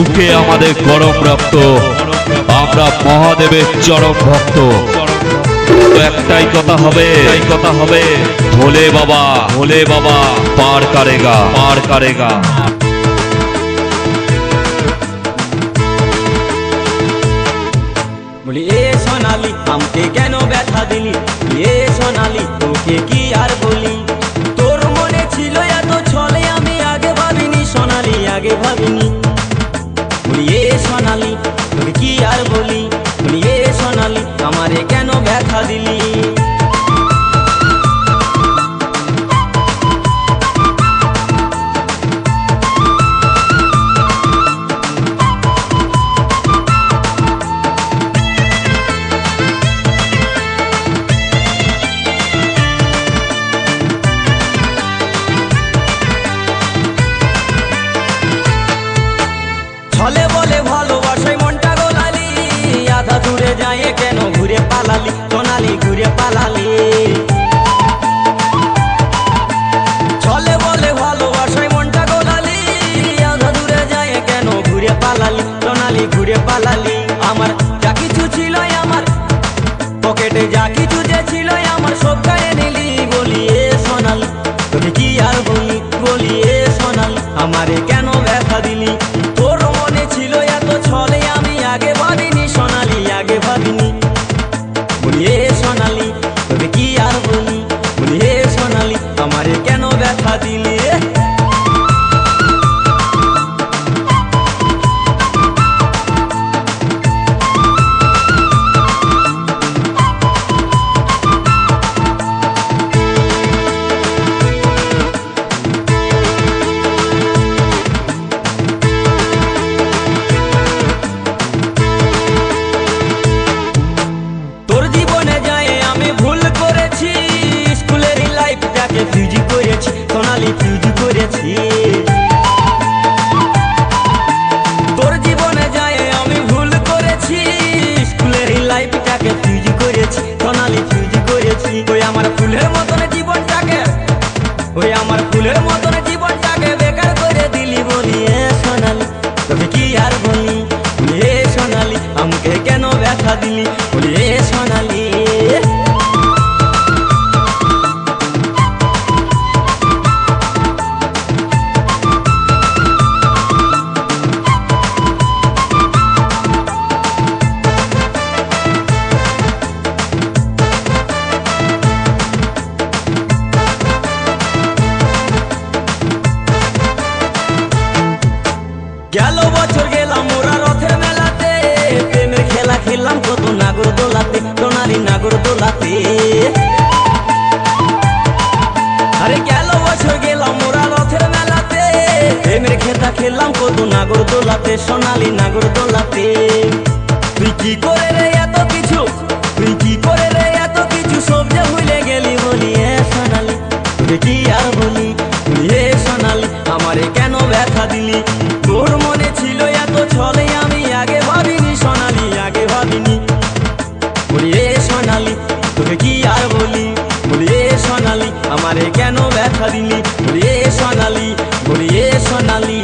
বুকে আমাদের গরম রক্ত, আমরা মহাদেবের চরম ভক্ত। তো একটাই কথা হবে, ভোলে বাবা পার করেগা। বলি এ সোনালি আমাকে কেন ব্যথা দিলি, এ সোনালি তোকে কি আর বলি। তোর মনে ছিল এত ছলে আমি আগে ভাবিনি সোনালি, আগে ভাবিনি। বলি এ সোনালি তোকে কি আর বলি, বলি এ সোনালি আমারে কেন ব্যথা দিলি। ছলে বলে ভালোবাসায় মনটা গোলালি, আধা দূরে যায় কেন ঘুরে পালালি সোনালি, ঘুরে পালালি। ছলে বলে ভালোবাসায় মনটা গোলালি, আধা দূরে যায় কেন ঘুরে পালালি সোনালি, ঘুরে পালালি। আমার যা কিছু ছিল, আমার পকেটে যা কিছু যে ছিল আমার সব গায়ে নিলি। বলি এ সোনালি তোকে কি আর বলি, বলি এ সোনালি আমারে কেন ব্যথা দিলি। তোর মনে ছিল এত ছলে আমি আগে ভাবিনি সোনালি, আগে ভাবিনি। বলি এ সোনালি তোকে কি আর বলি, বলি এ সোনালি আমারে কেন ব্যথা দিলি। ফিউজ করেছি সোনালি, ফিউজ করেছি। তোর জীবনে যায় আমি ভুল করেছি, স্কুলের লাইফটাকে ফিউজ করেছি সোনালি, ফিউজ করেছি। ওই আমার ফুলের মতন জীবনটাকে, ওই আমার ফুলের মতন জীবনটাকে বেকার করে দিলি। বলি এ সোনালি তোকে কি আর বলি, বলি এ সোনালি আমাকে কেন ব্যথা দিলি। বলি এ সোনালি গেল বছর গেলাম ওরা রথের মেলাতে, প্রেমের খেলা খেললাম কত নাগর দোলাতে সোনালি, নাগর দোলাতে। আরে গেল বছর গেলাম ওরা রথের মেলাতে, প্রেমের খেলা খেললাম কত নাগর দোলাতে সোনালি, নাগর দোলাতে। তুই কি করে রে এত কিছু, তুই কি করে রে এত কিছু সব যে ভুলে গেলি। বলি এ সোনালি তুই কি আর বলি, বলি এ সোনালি আমারে কেন ব্যথা দিলি। তোর মনে ছিল এত ছলে আমি আগে ভাবিনি সোনালি, আগে ভাবিনি। বলি এ সোনালি তোকে কি আর বলি, বলি এ সোনালি আমারে কেন ব্যথা দিলি। বলি এ সোনালি, বলি এ সোনালি